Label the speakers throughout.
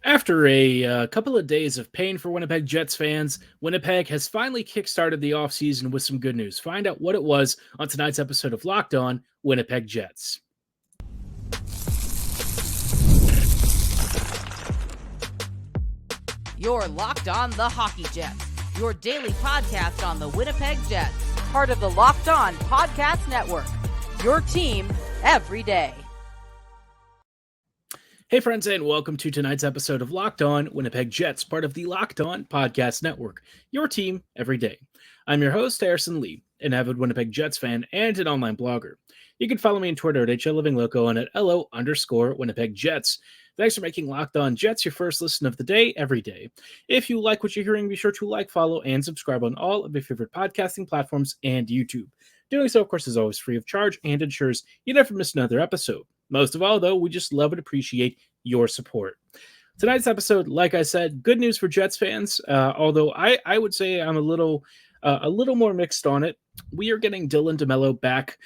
Speaker 1: After a couple of days of pain for Winnipeg Jets fans, Winnipeg has finally kickstarted the offseason with some good news. Find out what it was on tonight's episode of Locked On Winnipeg Jets.
Speaker 2: You're Locked On the Hockey Jets, your daily podcast on the Winnipeg Jets, part of the Locked On Podcast Network, your team every day.
Speaker 1: Hey friends, and welcome to tonight's episode of Locked On Winnipeg Jets, part of the Locked On Podcast Network, your team every day. I'm your host, Harrison Lee, an avid Winnipeg Jets fan and an online blogger. You can follow me on Twitter at HLLivingLoco and at LO_Winnipeg Jets. Thanks for making Locked On Jets your first listen of the day every day. If you like what you're hearing, be sure to like, follow, and subscribe on all of your favorite podcasting platforms and YouTube. Doing so, of course, is always free of charge and ensures you never miss another episode. Most of all, though, we just love and appreciate your support. Tonight's episode, like I said, good news for Jets fans, although I would say I'm a little more mixed on it. We are getting Dylan DeMelo back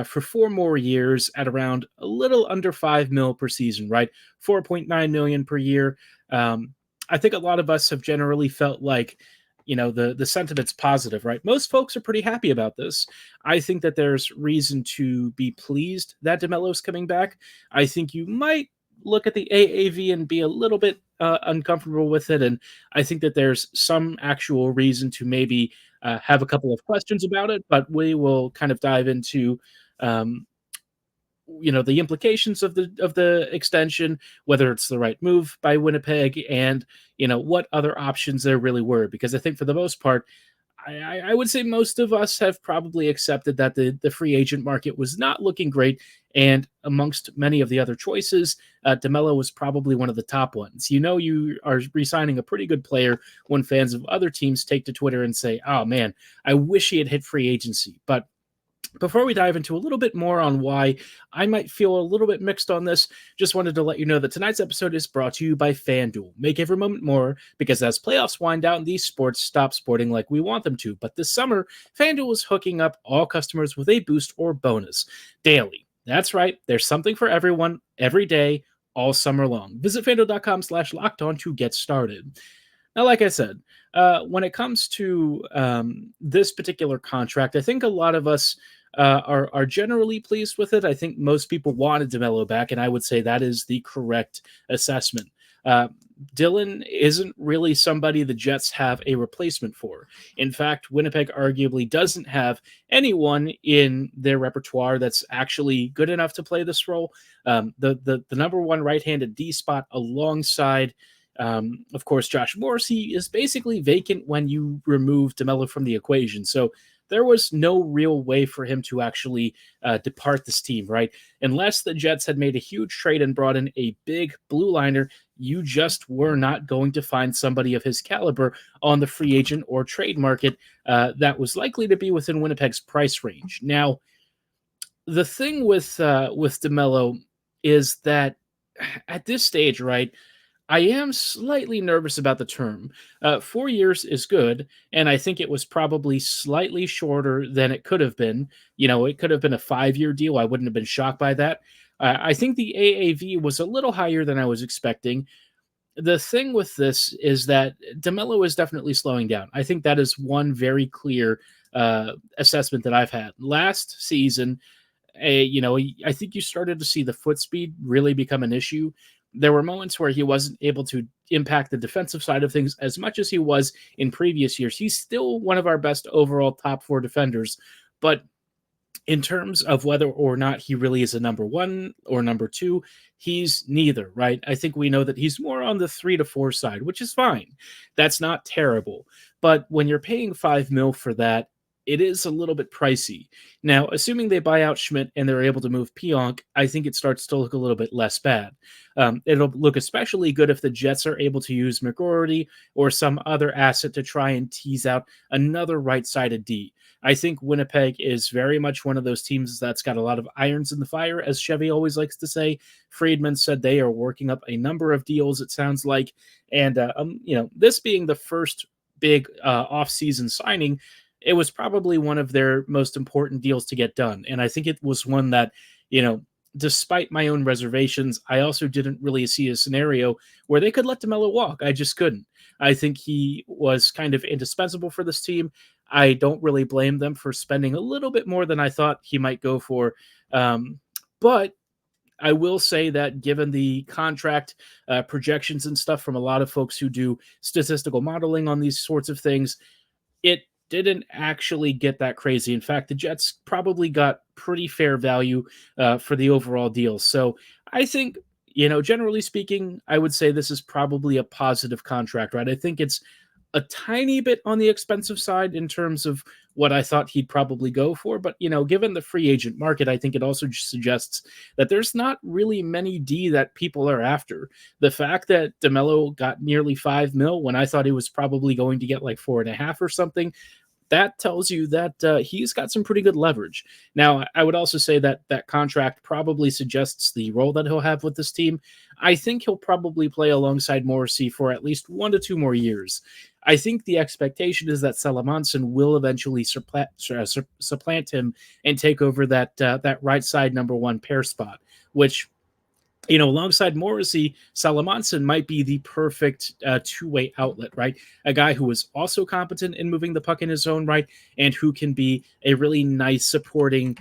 Speaker 1: for 4 more years at around a little under $5 million per season, right? $4.9 million per year. I think a lot of us have generally felt like, the sentiment's positive, right? Most folks are pretty happy about this. I think that there's reason to be pleased that DeMelo's coming back. I think you might look at the AAV and be a little bit uncomfortable with it. And I think that there's some actual reason to maybe have a couple of questions about it, but we will kind of dive into the implications of the extension, whether it's the right move by Winnipeg, and what other options there really were. Because I think for the most part, I would say most of us have probably accepted that the free agent market was not looking great, and amongst many of the other choices, DeMelo was probably one of the top ones. You are re-signing a pretty good player when fans of other teams take to Twitter and say, "Oh man, I wish he had hit free agency." But before we dive into a little bit more on why I might feel a little bit mixed on this, just wanted to let you know that tonight's episode is brought to you by FanDuel. Make every moment more, because as playoffs wind down, these sports stop sporting like we want them to. But this summer, FanDuel is hooking up all customers with a boost or bonus daily. That's right. There's something for everyone, every day, all summer long. Visit FanDuel.com/lockedon to get started. Now, like I said, when it comes to this particular contract, I think a lot of us are generally pleased with it. I think most people wanted DeMelo back, and I would say that is the correct assessment. Dylan isn't really somebody the Jets have a replacement for. In fact, Winnipeg arguably doesn't have anyone in their repertoire that's actually good enough to play this role. The number one right-handed D spot alongside of course, Josh Morrissey is basically vacant when you remove DeMelo from the equation. So there was no real way for him to actually depart this team, right? Unless the Jets had made a huge trade and brought in a big blue liner, you just were not going to find somebody of his caliber on the free agent or trade market that was likely to be within Winnipeg's price range. Now, the thing with DeMelo is that at this stage, right, I am slightly nervous about the term. 4 years is good, and I think it was probably slightly shorter than it could have been. It could have been a 5-year deal. I wouldn't have been shocked by that. I think the AAV was a little higher than I was expecting. The thing with this is that DeMelo is definitely slowing down. I think that is one very clear assessment that I've had. Last season, I think you started to see the foot speed really become an issue. There were moments where he wasn't able to impact the defensive side of things as much as he was in previous years. He's still one of our best overall top 4 defenders, but in terms of whether or not he really is a number 1 or number 2, he's neither, right? I think we know that he's more on the 3 to 4 side, which is fine. That's not terrible. But when you're paying $5 million for that, it is a little bit pricey. Now, assuming they buy out Schmidt and they're able to move Pionk, I think it starts to look a little bit less bad. It'll look especially good if the Jets are able to use McGroarty or some other asset to try and tease out another right-sided D. I think Winnipeg is very much one of those teams that's got a lot of irons in the fire, as Chevy always likes to say. Friedman said they are working up a number of deals, it sounds like. And, this being the first big off-season signing, it was probably one of their most important deals to get done. And I think it was one that, despite my own reservations, I also didn't really see a scenario where they could let DeMelo walk. I just couldn't. I think he was kind of indispensable for this team. I don't really blame them for spending a little bit more than I thought he might go for. But I will say that given the contract projections and stuff from a lot of folks who do statistical modeling on these sorts of things, it didn't actually get that crazy. In fact, the Jets probably got pretty fair value for the overall deal. So I think, generally speaking, I would say this is probably a positive contract, right? I think it's a tiny bit on the expensive side in terms of what I thought he'd probably go for. But, given the free agent market, I think it also suggests that there's not really many D that people are after. The fact that DeMelo got nearly $5 million when I thought he was probably going to get like 4.5 or something, that tells you that he's got some pretty good leverage. Now, I would also say that that contract probably suggests the role that he'll have with this team. I think he'll probably play alongside Morrissey for at least 1 to 2 more years. I think the expectation is that Salamanson will eventually supplant him and take over that right side number 1 pair spot, which, alongside Morrissey, Salamanson might be the perfect two-way outlet, right? A guy who is also competent in moving the puck in his own right and who can be a really nice supporting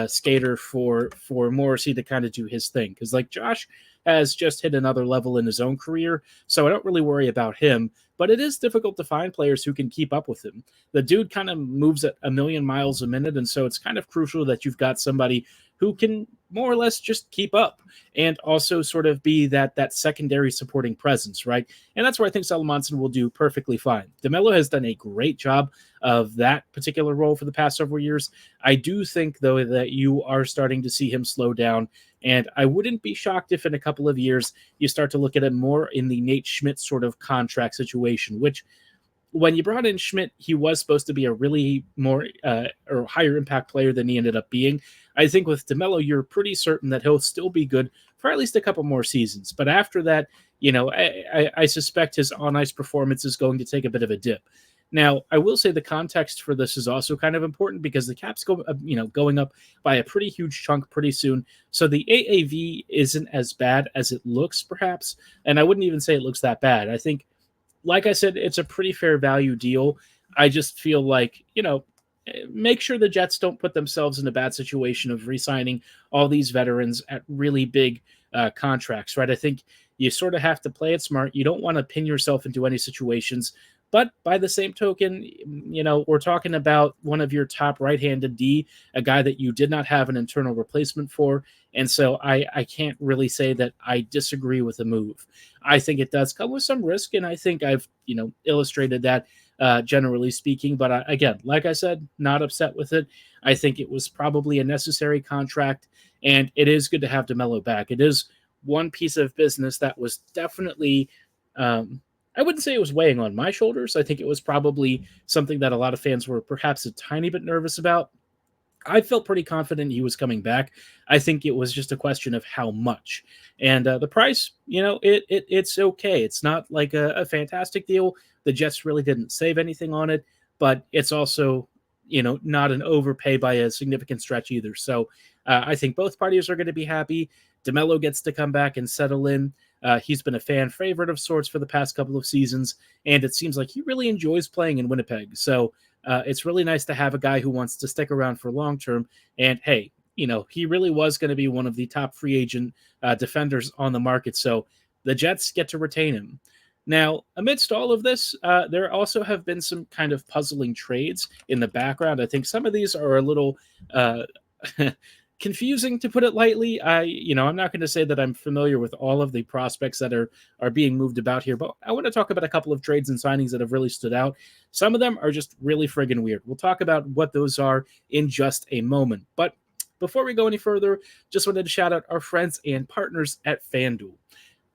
Speaker 1: skater for Morrissey to kind of do his thing. Because, Josh has just hit another level in his own career, so I don't really worry about him. But it is difficult to find players who can keep up with him. The dude kind of moves at 1,000,000 miles a minute, and so it's kind of crucial that you've got somebody who can more or less just keep up and also sort of be that secondary supporting presence, right? And that's where I think Salamanson will do perfectly fine. DeMelo has done a great job of that particular role for the past several years. I do think, though, that you are starting to see him slow down, and I wouldn't be shocked if in a couple of years you start to look at him more in the Nate Schmidt sort of contract situation, which when you brought in Schmidt, he was supposed to be a really more or higher impact player than he ended up being. I think with DeMelo, you're pretty certain that he'll still be good for at least a couple more seasons. But after that, I suspect his on-ice performance is going to take a bit of a dip. Now, I will say the context for this is also kind of important because the cap's going up by a pretty huge chunk pretty soon. So the AAV isn't as bad as it looks, perhaps. And I wouldn't even say it looks that bad. I think, like I said, it's a pretty fair value deal. I just feel like, make sure the Jets don't put themselves in a bad situation of re-signing all these veterans at really big contracts, right? I think you sort of have to play it smart. You don't want to pin yourself into any situations. But by the same token, we're talking about one of your top right-handed D, a guy that you did not have an internal replacement for. And so I can't really say that I disagree with the move. I think it does come with some risk, and I think I've, illustrated that generally speaking. But again, like I said, not upset with it. I think it was probably a necessary contract, and it is good to have DeMelo back. It is one piece of business that was definitely I wouldn't say it was weighing on my shoulders. I think it was probably something that a lot of fans were perhaps a tiny bit nervous about. I felt pretty confident he was coming back. I think it was just a question of how much. And the price, it's okay. It's not like a fantastic deal. The Jets really didn't save anything on it, but it's also, not an overpay by a significant stretch either. So I think both parties are going to be happy. DeMelo gets to come back and settle in. He's been a fan favorite of sorts for the past couple of seasons, and it seems like he really enjoys playing in Winnipeg. So it's really nice to have a guy who wants to stick around for long term. And hey, he really was going to be one of the top free agent defenders on the market. So the Jets get to retain him. Now, amidst all of this, there also have been some kind of puzzling trades in the background. I think some of these are a little confusing, to put it lightly. I'm not going to say that I'm familiar with all of the prospects that are being moved about here, but I want to talk about a couple of trades and signings that have really stood out. Some of them are just really friggin' weird. We'll talk about what those are in just a moment. But before we go any further, just wanted to shout out our friends and partners at FanDuel.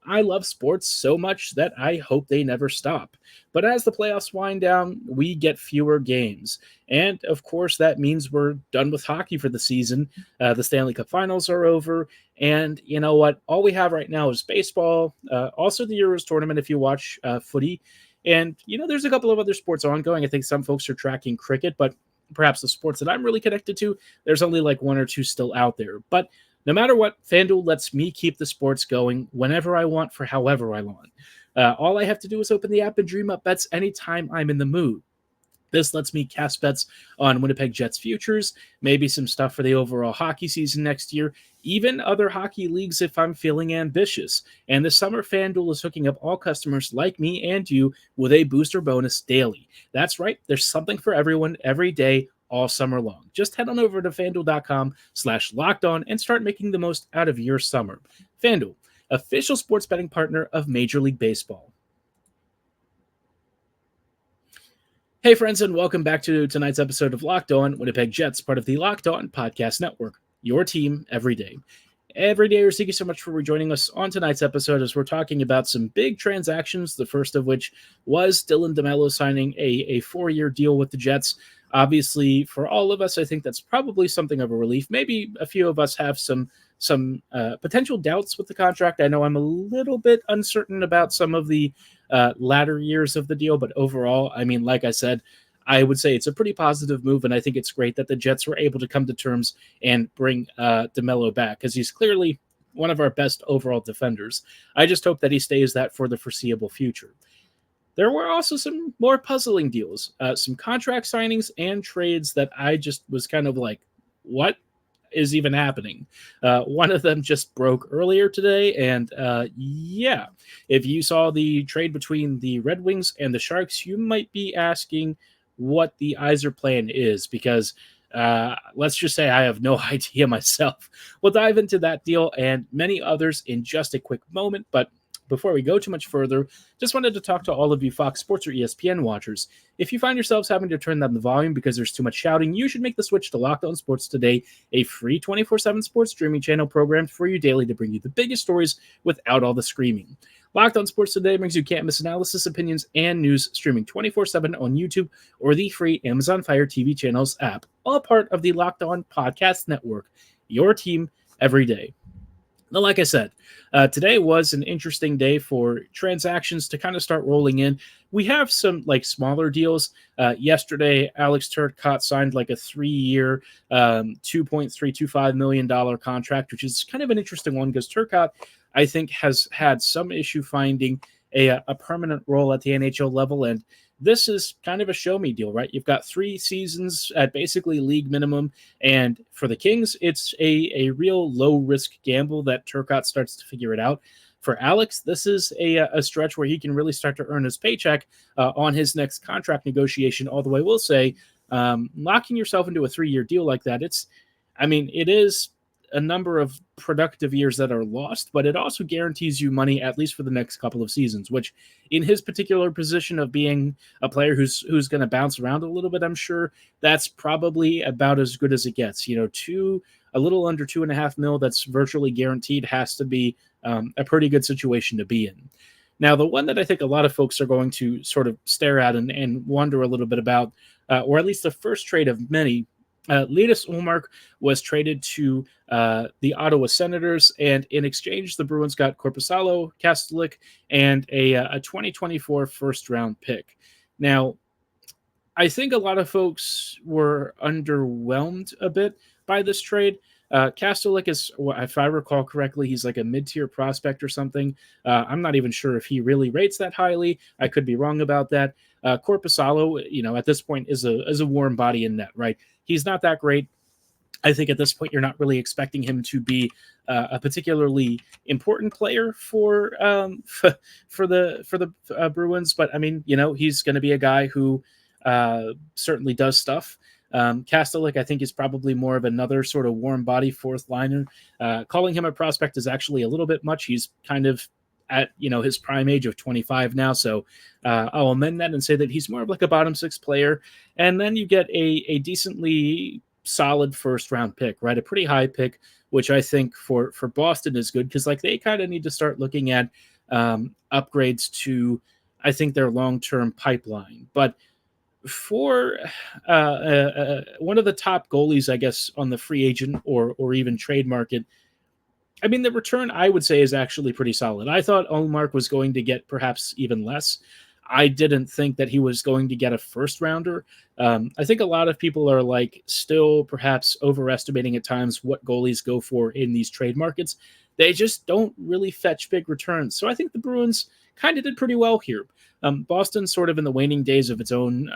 Speaker 1: I love sports so much that I hope they never stop. But as the playoffs wind down, we get fewer games. And, of course, that means we're done with hockey for the season. The Stanley Cup Finals are over. And you know what? All we have right now is baseball, also the Euros tournament if you watch footy. And, there's a couple of other sports ongoing. I think some folks are tracking cricket, but perhaps the sports that I'm really connected to, there's only like one or two still out there. But No matter what, FanDuel lets me keep the sports going whenever I want for however I want. All I have to do is open the app and dream up bets anytime I'm in the mood. This lets me cast bets on Winnipeg Jets futures, maybe some stuff for the overall hockey season next year, even other hockey leagues if I'm feeling ambitious. And this summer, FanDuel is hooking up all customers like me and you with a booster bonus daily. That's right, there's something for everyone every day, all summer long. Just head on over to FanDuel.com/lockedon and start making the most out of your summer. FanDuel, official sports betting partner of Major League Baseball. Hey, friends, and welcome back to tonight's episode of Locked On Winnipeg Jets, part of the Locked On Podcast Network, your team every day. Every day, thank you so much for rejoining us on tonight's episode as we're talking about some big transactions, the first of which was Dylan DeMelo signing a 4-year deal with the Jets. Obviously, for all of us, I think that's probably something of a relief. Maybe a few of us have some potential doubts with the contract. I know I'm a little bit uncertain about some of the latter years of the deal, but overall, I mean, like I said, I would say it's a pretty positive move, and I think it's great that the Jets were able to come to terms and bring DeMelo back, because he's clearly one of our best overall defenders. I just hope that he stays that for the foreseeable future. There were also some more puzzling deals, some contract signings and trades that I just was kind of like, what is even happening? One of them just broke earlier today, and yeah, if you saw the trade between the Red Wings and the Sharks, you might be asking what the Iser plan is, because let's just say I have no idea myself. We'll dive into that deal and many others in just a quick moment, but before we go too much further, just wanted to talk to all of you Fox Sports or ESPN watchers. If you find yourselves having to turn down the volume because there's too much shouting, you should make the switch to Locked On Sports Today, a free 24/7 sports streaming channel programmed for you daily to bring you the biggest stories without all the screaming. Locked On Sports Today brings you can't-miss analysis, opinions, and news streaming 24/7 on YouTube or the free Amazon Fire TV channels app, all part of the Locked On Podcast Network, your team every day. Now, like I said, today was an interesting day for transactions to kind of start rolling in. We have some like smaller deals. Yesterday, Alex Turcotte signed like a 3-year, $2.325 million contract, which is kind of an interesting one because Turcotte, I think, has had some issue finding a permanent role at the NHL level, and this is kind of a show-me deal, right? You've got 3 seasons at basically league minimum, and for the Kings, it's a real low-risk gamble that Turcotte starts to figure it out. For Alex, this is a stretch where he can really start to earn his paycheck on his next contract negotiation. Although I will say, locking yourself into a 3-year deal like that, it is a number of productive years that are lost, but it also guarantees you money at least for the next couple of seasons, which in his particular position of being a player who's going to bounce around a little bit, I'm sure that's probably about as good as it gets. A little under $2.5 million that's virtually guaranteed has to be a pretty good situation to be in. Now, the one that I think a lot of folks are going to sort of stare at and wonder a little bit about, or at least the first trade of many, Linus Ullmark was traded to the Ottawa Senators, and in exchange, the Bruins got Korpisalo, Kastelik, and a 2024 first-round pick. Now, I think a lot of folks were underwhelmed a bit by this trade. Kastelik is, if I recall correctly, he's like a mid-tier prospect or something. I'm not even sure if he really rates that highly. I could be wrong about that. Korpisalo, at this point is a warm body in net, right? He's not that great. I think at this point you're not really expecting him to be a particularly important player for the Bruins, but I mean, he's going to be a guy who certainly does stuff. Kastelik, I think, is probably more of another sort of warm body fourth liner. Calling him a prospect is actually a little bit much. He's kind of at his prime age of 25 now, so I'll amend that and say that he's more of like a bottom 6 player. And then you get a decently solid first round pick, right? A pretty high pick, which I think for Boston is good because like they kind of need to start looking at upgrades to, I think, their long-term pipeline. But for one of the top goalies, I guess, on the free agent or even trade market, I mean, the return, I would say, is actually pretty solid. I thought Ullmark was going to get perhaps even less. I didn't think that he was going to get a first rounder. I think a lot of people are like still perhaps overestimating at times what goalies go for in these trade markets. They just don't really fetch big returns. So I think the Bruins kind of did pretty well here. Boston's sort of in the waning days of its own,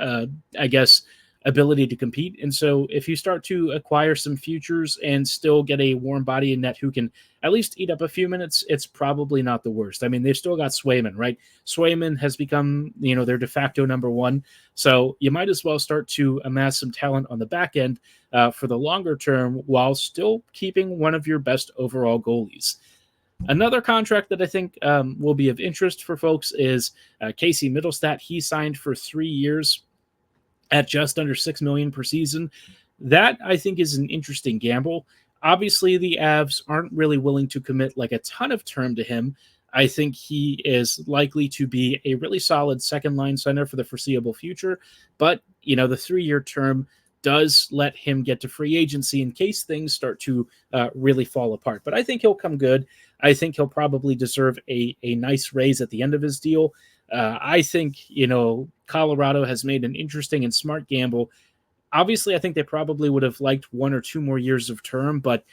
Speaker 1: I guess, ability to compete. And so if you start to acquire some futures and still get a warm body in net who can at least eat up a few minutes, it's probably not the worst. I mean, they've still got Swayman, right? Swayman has become, their de facto number one. So you might as well start to amass some talent on the back end for the longer term while still keeping one of your best overall goalies. Another contract that I think will be of interest for folks is Casey Middlestat. He signed for 3 years at just under $6 million per season. That, I think, is an interesting gamble. Obviously, the Avs aren't really willing to commit like a ton of term to him. I think he is likely to be a really solid second-line center for the foreseeable future. But, the 3-year term does let him get to free agency in case things start to really fall apart. But I think he'll come good. I think he'll probably deserve a nice raise at the end of his deal. I think, Colorado has made an interesting and smart gamble. Obviously, I think they probably would have liked 1 or 2 more years of term, but,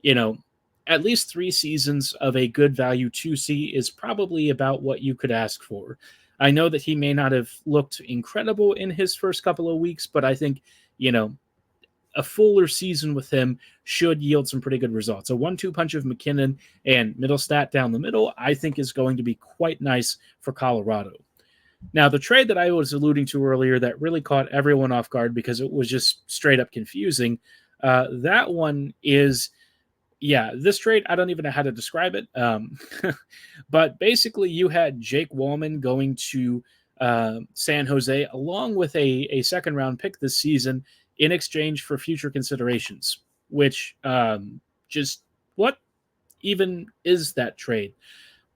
Speaker 1: at least 3 seasons of a good value 2C is probably about what you could ask for. I know that he may not have looked incredible in his first couple of weeks, but I think, a fuller season with him should yield some pretty good results. A 1-2 punch of McKinnon and Middlestat down the middle, I think is going to be quite nice for Colorado. Now, the trade that I was alluding to earlier that really caught everyone off guard because it was just straight up confusing, that one is, this trade, I don't even know how to describe it. But basically you had Jake Wallman going to San Jose along with a second round pick this season in exchange for future considerations, which just what even is that trade?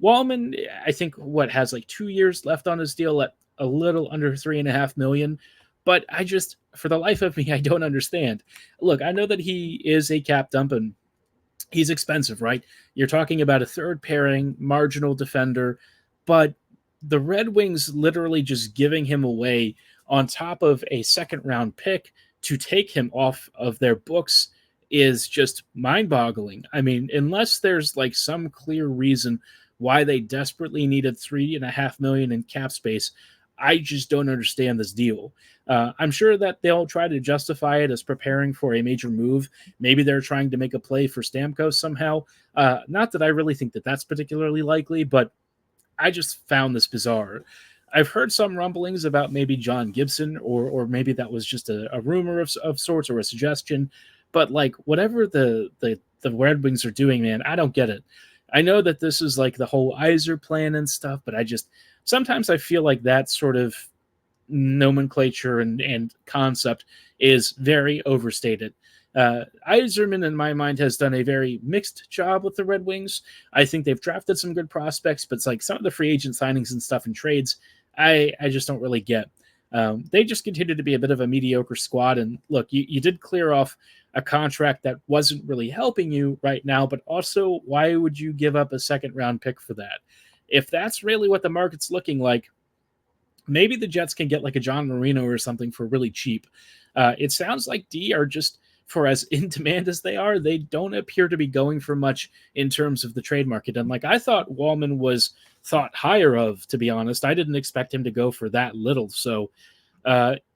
Speaker 1: Wallman, I think, has like 2 years left on his deal at a little under $3.5 million. But I just, for the life of me, I don't understand. Look, I know that he is a cap dump and he's expensive, right? You're talking about a third pairing, marginal defender, but the Red Wings literally just giving him away on top of a second round pick to take him off of their books is just mind-boggling. I mean, unless there's like some clear reason why they desperately needed $3.5 million in cap space, I just don't understand this deal. I'm sure that they'll try to justify it as preparing for a major move. Maybe they're trying to make a play for Stamkos somehow. Not that I really think that that's particularly likely, but I just found this bizarre. I've heard some rumblings about maybe John Gibson, or maybe that was just a rumor of sorts or a suggestion. But like whatever the Red Wings are doing, man, I don't get it. I know that this is like the whole Yzer plan and stuff, but sometimes I feel like that sort of nomenclature and concept is very overstated. Yzerman, in my mind, has done a very mixed job with the Red Wings. I think they've drafted some good prospects, but it's like some of the free agent signings and stuff and trades, I just don't really get. They just continue to be a bit of a mediocre squad. And look, you did clear off a contract that wasn't really helping you right now, but also why would you give up a second round pick for that? If that's really what the market's looking like, maybe the Jets can get like a John Marino or something for really cheap. It sounds like D are just, for as in demand as they are, they don't appear to be going for much in terms of the trade market. And like I thought Wallman was thought higher of, to be honest. I didn't expect him to go for that little. So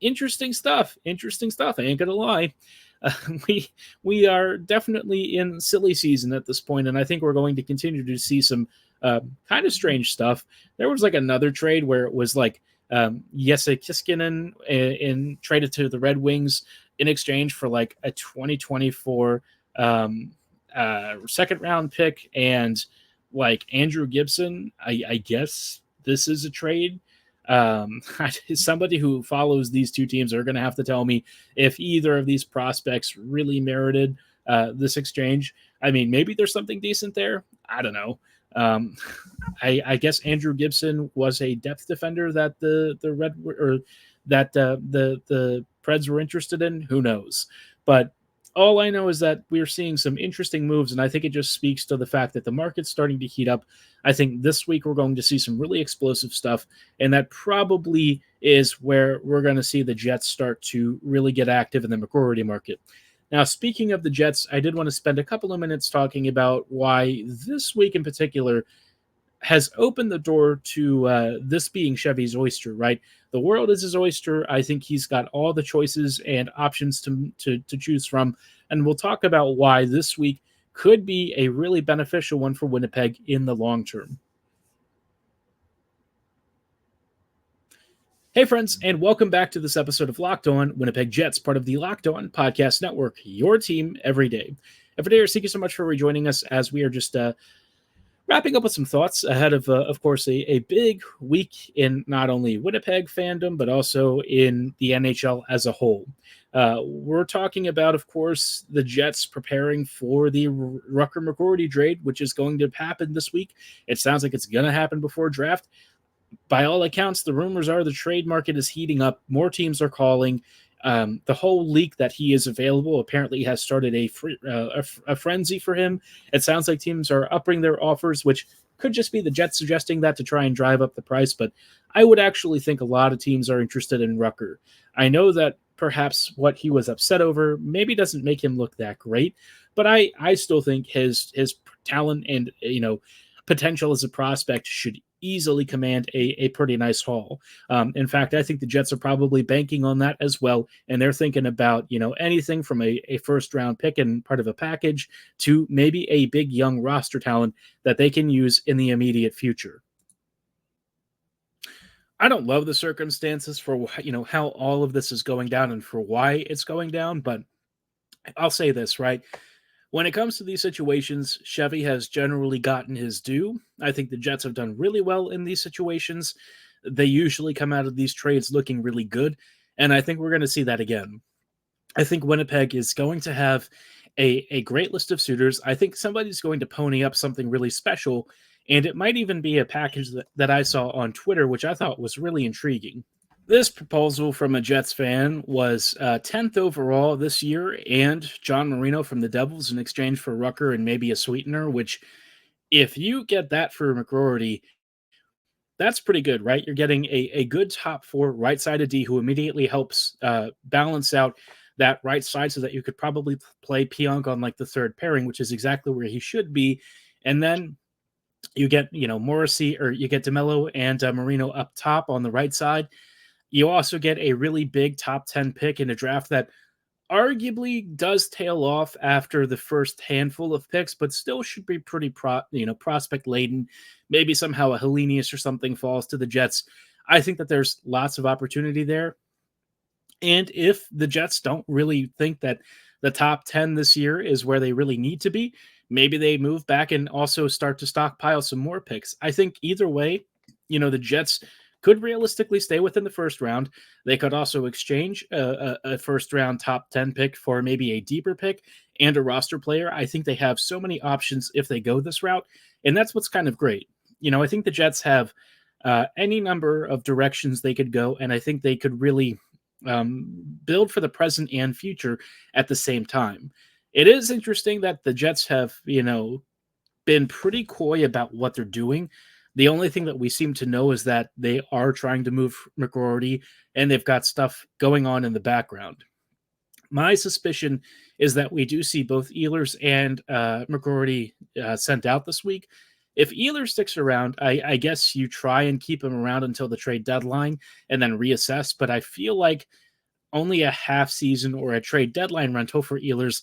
Speaker 1: interesting stuff. I ain't gonna lie. We are definitely in silly season at this point, and I think we're going to continue to see some kind of strange stuff. There was like another trade where it was like Jesse Kiskinen in traded to the Red Wings in exchange for like a 2024 second round pick and like Andrew Gibson. I guess this is a trade. Somebody who follows these two teams are going to have to tell me if either of these prospects really merited this exchange. I mean, maybe there's something decent there. I don't know. I guess Andrew Gibson was a depth defender that the Preds were interested in. Who knows? But All I know is that we're seeing some interesting moves, and I think it just speaks to the fact that the market's starting to heat up. I think this week we're going to see some really explosive stuff, and that probably is where we're going to see the Jets start to really get active in the McGroarty market. Now, speaking of the Jets, I did want to spend a couple of minutes talking about why this week in particular has opened the door to this being Chevy's oyster, right? The world is his oyster. I think he's got all the choices and options to choose from. And we'll talk about why this week could be a really beneficial one for Winnipeg in the long term. Hey, friends, and welcome back to this episode of Locked On Winnipeg Jets, part of the Locked On Podcast Network, your team every day. Every day, thank you so much for rejoining us as we are just wrapping up with some thoughts ahead of course, a big week in not only Winnipeg fandom, but also in the NHL as a whole. We're talking about, of course, the Jets preparing for the Rutger McGroarty trade, which is going to happen this week. It sounds like it's going to happen before draft. By all accounts, the rumors are the trade market is heating up. More teams are calling. The whole leak that he is available apparently has started a frenzy for him. It sounds like teams are upping their offers, which could just be the Jets suggesting that to try and drive up the price. But I would actually think a lot of teams are interested in Rutger. I know that perhaps what he was upset over maybe doesn't make him look that great, but I still think his talent and potential as a prospect should easily command a pretty nice haul. In fact, I think the Jets are probably banking on that as well, and they're thinking about anything from a first round pick and part of a package to maybe a big young roster talent that they can use in the immediate future. I don't love the circumstances for how all of this is going down and for why it's going down, but I'll say this, right? When it comes to these situations, Chevy has generally gotten his due. I think the Jets have done really well in these situations. They usually come out of these trades looking really good, and I think we're going to see that again. I think Winnipeg is going to have a great list of suitors. I think somebody's going to pony up something really special, and it might even be a package that I saw on Twitter, which I thought was really intriguing. This proposal from a Jets fan was 10th overall this year and John Marino from the Devils in exchange for Rutger and maybe a sweetener, which if you get that for McGroarty, that's pretty good, right? You're getting a good top four right-sided D who immediately helps balance out that right side so that you could probably play Pionk on like the third pairing, which is exactly where he should be. And then you get, Morrissey or you get DeMelo and Marino up top on the right side. You also get a really big top 10 pick in a draft that arguably does tail off after the first handful of picks, but still should be pretty prospect laden. Maybe somehow a Helenius or something falls to the Jets. I think that there's lots of opportunity there. And if the Jets don't really think that the top 10 this year is where they really need to be, maybe they move back and also start to stockpile some more picks. I think either way, the Jets could realistically stay within the first round. They could also exchange a first round top 10 pick for maybe a deeper pick and a roster player. I think they have so many options if they go this route, and that's what's kind of great. I think the Jets have any number of directions they could go, and I think they could really build for the present and future at the same time. It is interesting that the Jets have, been pretty coy about what they're doing. The only thing that we seem to know is that they are trying to move McGroarty, and they've got stuff going on in the background. My suspicion is that we do see both Ehlers and McGroarty sent out this week. If Ehlers sticks around, I guess you try and keep him around until the trade deadline and then reassess. But I feel like only a half season or a trade deadline rental for Ehlers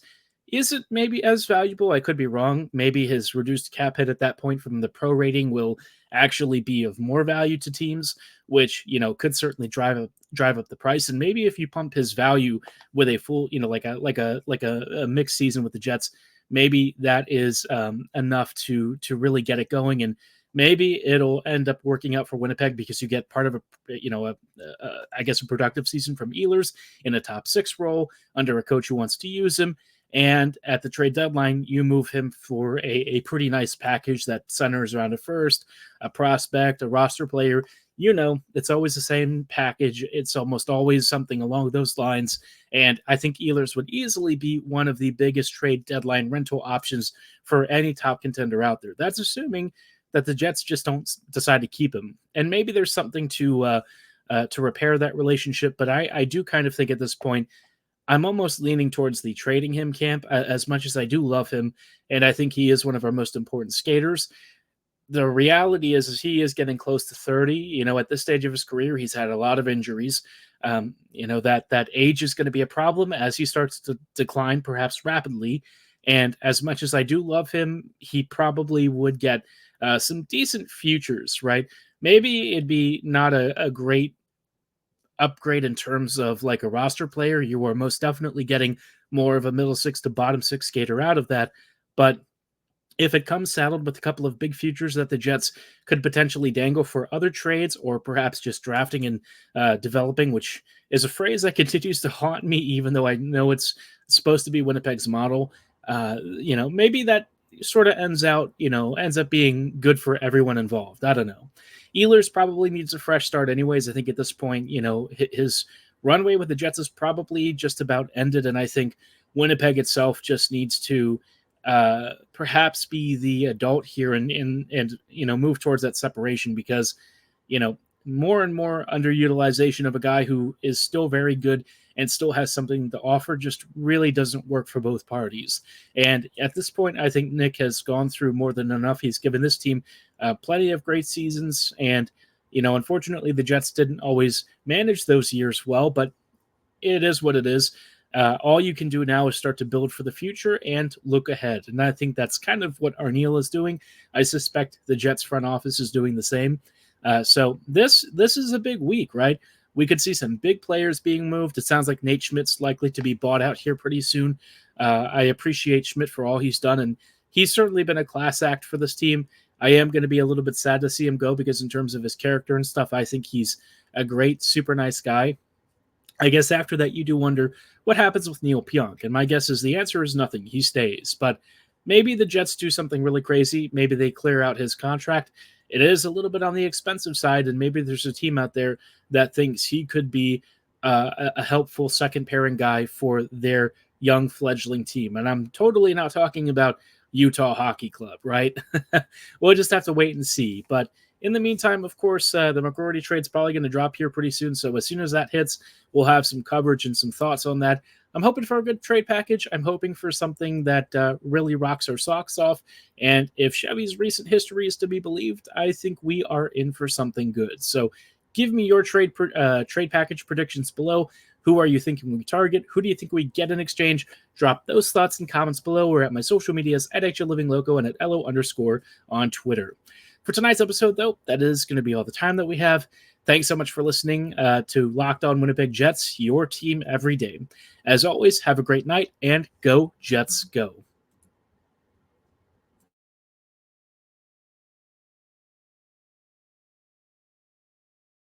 Speaker 1: isn't maybe as valuable. I could be wrong. Maybe his reduced cap hit at that point from the pro rating will actually be of more value to teams, which, could certainly drive up the price. And maybe if you pump his value with a full, like a mixed season with the Jets, maybe that is enough to really get it going. And maybe it'll end up working out for Winnipeg because you get part of a productive season from Ehlers in a top 6 role under a coach who wants to use him. And at the trade deadline, you move him for a pretty nice package that centers around a first, a prospect, a roster player. it's always the same package. It's almost always something along those lines. And I think Ehlers would easily be one of the biggest trade deadline rental options for any top contender out there. That's assuming that the Jets just don't decide to keep him. And maybe there's something to repair that relationship. But I do kind of think at this point, I'm almost leaning towards the trading him camp, as much as I do love him. And I think he is one of our most important skaters. The reality is he is getting close to 30. At this stage of his career, he's had a lot of injuries. That age is going to be a problem as he starts to decline, perhaps rapidly. And as much as I do love him, he probably would get some decent futures, right? Maybe it'd be not a great upgrade in terms of like a roster player. You are most definitely getting more of a middle six to bottom six skater out of that. But if it comes saddled with a couple of big futures that the Jets could potentially dangle for other trades, or perhaps just drafting and developing, which is a phrase that continues to haunt me, even though I know it's supposed to be Winnipeg's model, maybe that sort of ends up being good for everyone involved. I don't know. Ehlers probably needs a fresh start anyways. I think at this point, his runway with the Jets is probably just about ended, and I think Winnipeg itself just needs to perhaps be the adult here and move towards that separation, because more and more underutilization of a guy who is still very good and still has something to offer just really doesn't work for both parties. And at this point, I think Nick has gone through more than enough. He's given this team plenty of great seasons, and unfortunately the Jets didn't always manage those years well, but it is what it is. All you can do now is start to build for the future and look ahead. And I think that's kind of what Arneal is doing. I suspect the Jets front office is doing the same. So this is a big week, right? We could see some big players being moved. It sounds like Nate Schmidt's likely to be bought out here pretty soon. I appreciate Schmidt for all he's done, and he's certainly been a class act for this team. I am going to be a little bit sad to see him go, because in terms of his character and stuff, I think he's a great, super nice guy. I guess after that, you do wonder what happens with Neil Pionk. And my guess is the answer is nothing. He stays. But maybe the Jets do something really crazy. Maybe they clear out his contract. It is a little bit on the expensive side, and maybe there's a team out there that thinks he could be a helpful second pairing guy for their young fledgling team. And I'm totally not talking about Utah Hockey Club, right? We'll just have to wait and see. But in the meantime, of course, the McGroarty trade's probably going to drop here pretty soon. So as soon as that hits, we'll have some coverage and some thoughts on that. I'm hoping for a good trade package. I'm hoping for something that really rocks our socks off. And if Chevy's recent history is to be believed, I think we are in for something good. So give me your trade package predictions below. Who are you thinking we target? Who do you think we get in exchange? Drop those thoughts in comments below, or at my social medias at HLivingLoco and at LO_ on Twitter. For tonight's episode, though, that is going to be all the time that we have. Thanks so much for listening to Locked On Winnipeg Jets, your team every day. As always, have a great night, and go Jets go.